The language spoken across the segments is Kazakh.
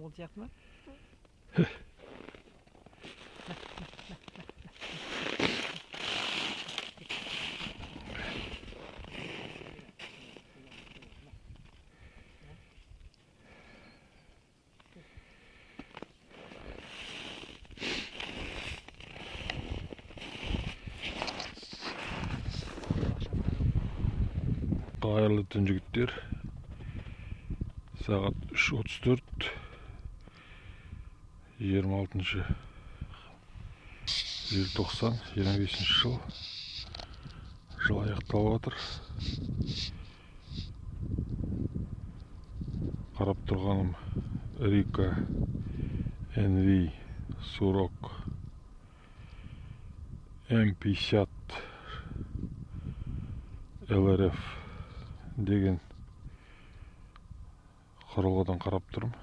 ол сияқты ма? Қайырлы түн жігіттер. Сағат 3:34. 26 желтоқсан 25 жыл. Жыл аяқталып жатыр. Қарап тұрғаным Рика NV 40 М50 LRF деген құрылғыдан қарап тұрмын.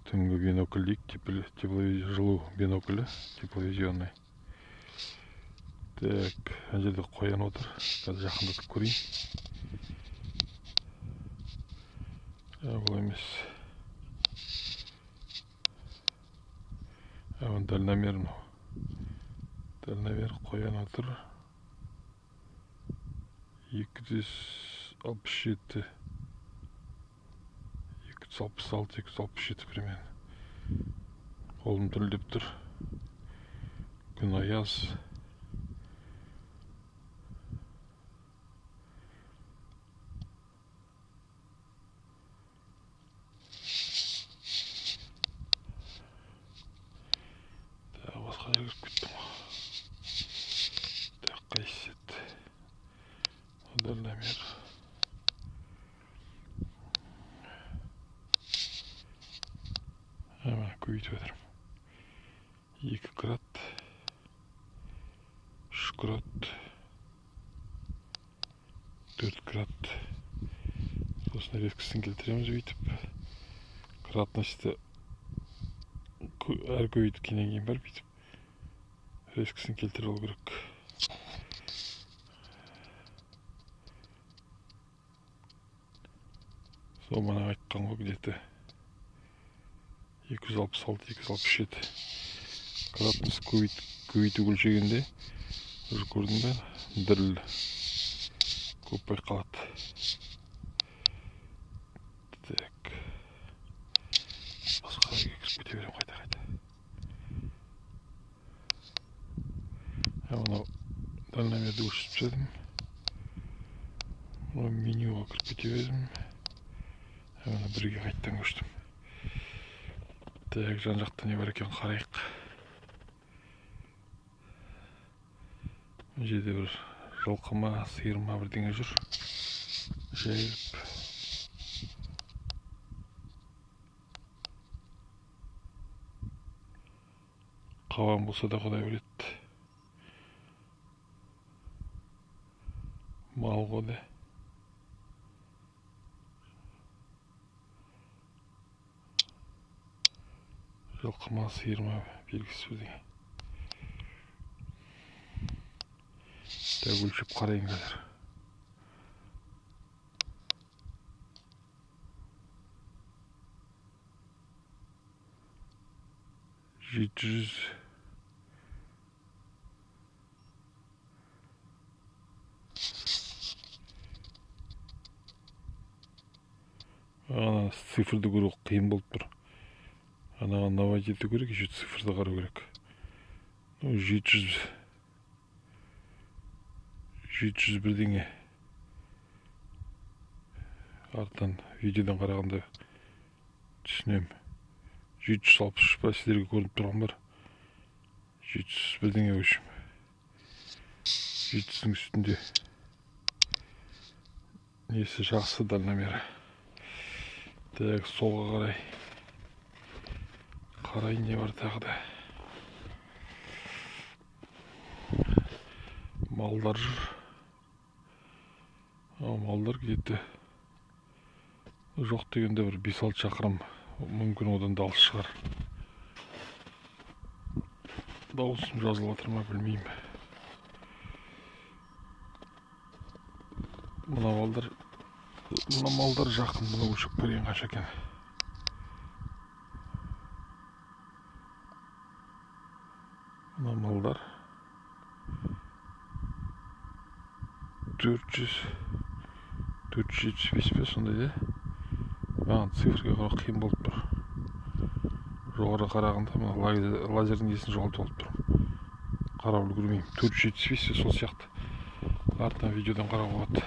Түнгі бинокль дейік, жылу биноклі, тепловизионный. Так, ана жерде қоян отыр. Қазір жақындатып көрейін. Бұл емес. Дальномер мынау. Дальномер қоян отыр. 267, 266, 267 примерно. Қолым түрілдеп тұр. Күн аяз. Басқа жерге кіріп кеттім. Қайсет. Дальномер. Көбейтіп жатырмын. 2 град, 3 град, 4 град. Сосын резкісін келтіреміз бүйтіп. Градності әр көбейткеннен кейін бар бүйтіп. Резкісін келтіріп алу керек. Сол мана айтқан ғой, где-то 266-267 градус көбейту өлшегенде уже көрдің бе, діріл көп байқалады. Так, басқа жерге кіріп кете берем қайта. Мынау дальномерді өшіріп тастадым. Мынау менюға кіріп кете бердім. Мына бірге қайттан көштім. Так, жан жақта не бар екен қарайық. Мына жерде бір жылқы ма, сиыр ма бірдеңе жүр. Жайылып. Қабан болса да құдай біледі. Мал ғой да. Жылқы ма, сиыр ма белгісіз бірдеңе. Так, өлшеп қарайын қазір. Ана цифрды көру қиын болып тұр. Анаға наводить ету керек, еще цифрды қарау керек. 700 бірдеңе. Артынан видеодан қарағанда түсінем. 760 па сіздерге көрініп тұрған бар. 700 бірдеңе өшім. 700-дің үстінде. Несі жақсы дальномері. Так, солға қарай. Қарай не бар тағы да. Малдар жүр. Малдар где-то жоқ дегенде бір 5-6 шақырым. Мүмкін одан да алыс шығар. Дауысым жазылып жатыр ма білмеймін. Мына малдар жақын, мұны өлшеп көрейін қанша екен. 475 пе сондай да. Маған цифрға қарау қиын болып тұр. Жоғары қарағанда мына лазердің несін жоғалтып алып тұрмын. Қарап үлгермеймін. 475 сол сияқты. Артынан видеодан қарауға болады.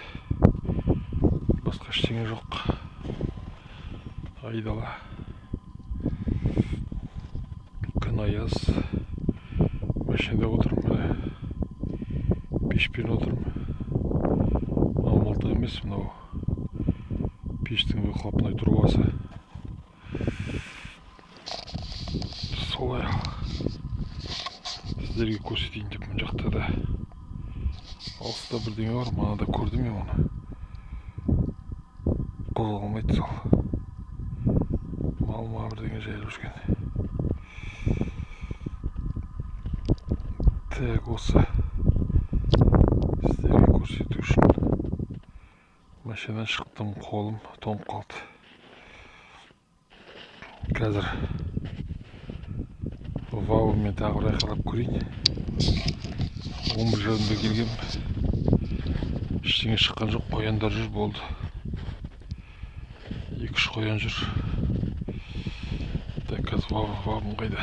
Басқа ештеңе жоқ. Айдала. Күн аяз. Машинада отырмын. Пешпен отырмын. Мынау мылтық емес, мынау пештің выхлопной трубасы. Солай. Сіздерге көрсетейін деп мына жақта да алыста бірдеңе бар, манада көрдім мен оны. Қозғалмайды сол. Малма бірдеңе жайылып жүрген. Так, осы сіздерге көрсету үшін машинадан шықтым, қолым тоңып қалды. Қазір валымен тағы бір айқайлап көрейін. 11:30-да келгем. Ештеңе шыққан жоқ, қояндар жүр, болды. 2-3 қоян жүр. Так, қазір вабым қайда?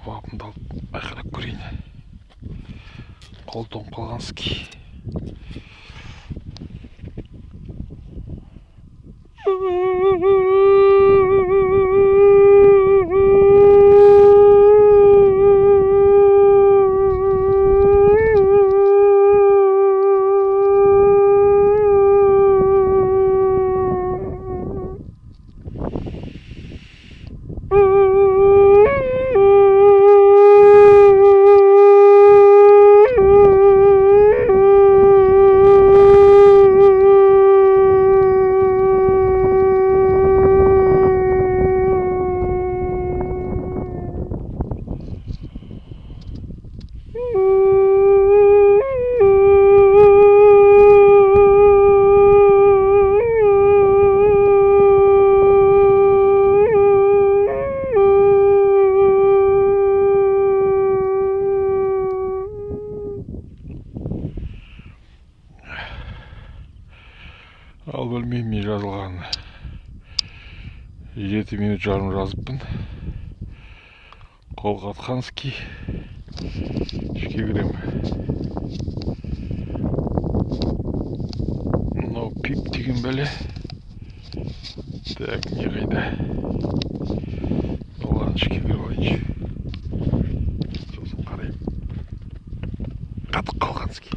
Вабымды алып айқайлап көрейін. Қол тоңып қалған ски. Ал білмеймін, мен жазылған 7 минут жарым жазыппын. Қолға атқан ски. Ішке кірем. Мынау пип деген бәле. Так, не қайда? Ладно, ішке кіріп алайыншы. Сосын қарайым. Қатып қалған ски.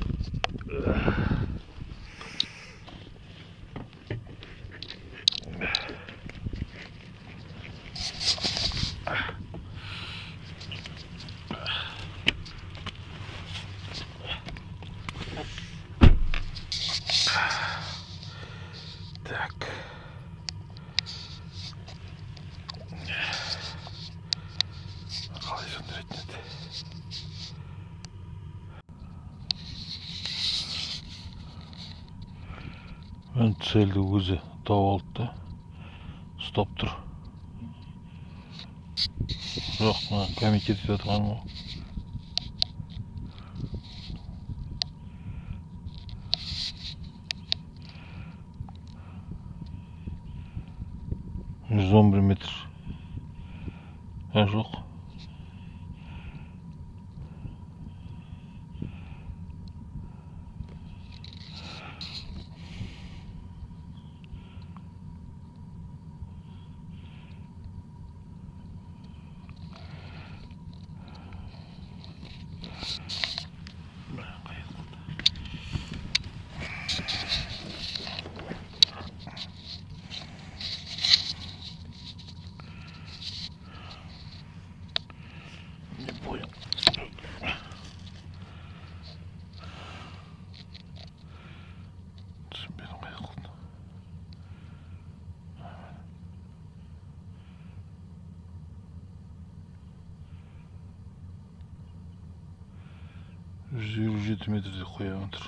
Так. Қалай сөндіретін еді? Мен цельді өзі тауып алды да ұстап тұр. Жоқ, комитет етіп жатқан ғой. Жүз 11 метр. Жоқ. Не понял. Түсінбедім қай қылды. Жүз 7 метрде қоя отыр.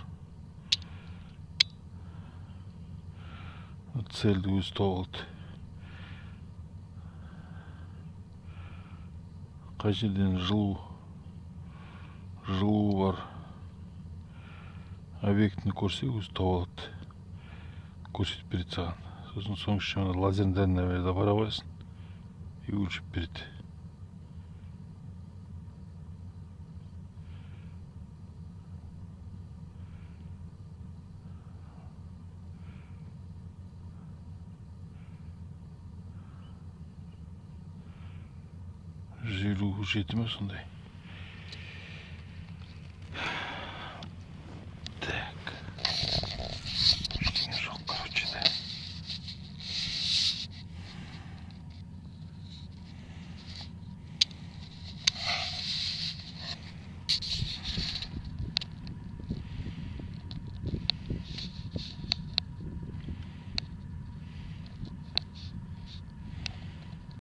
Цельді өзі тауып алды. Қай жерден жылу бар. объектіні көрсе өзі тауып алады, көрсетіп береді саған. Сосын соның ішіне лазерный дальномерде бара қоясың и өлшеп береді. Жүз елу жеті ме сондай.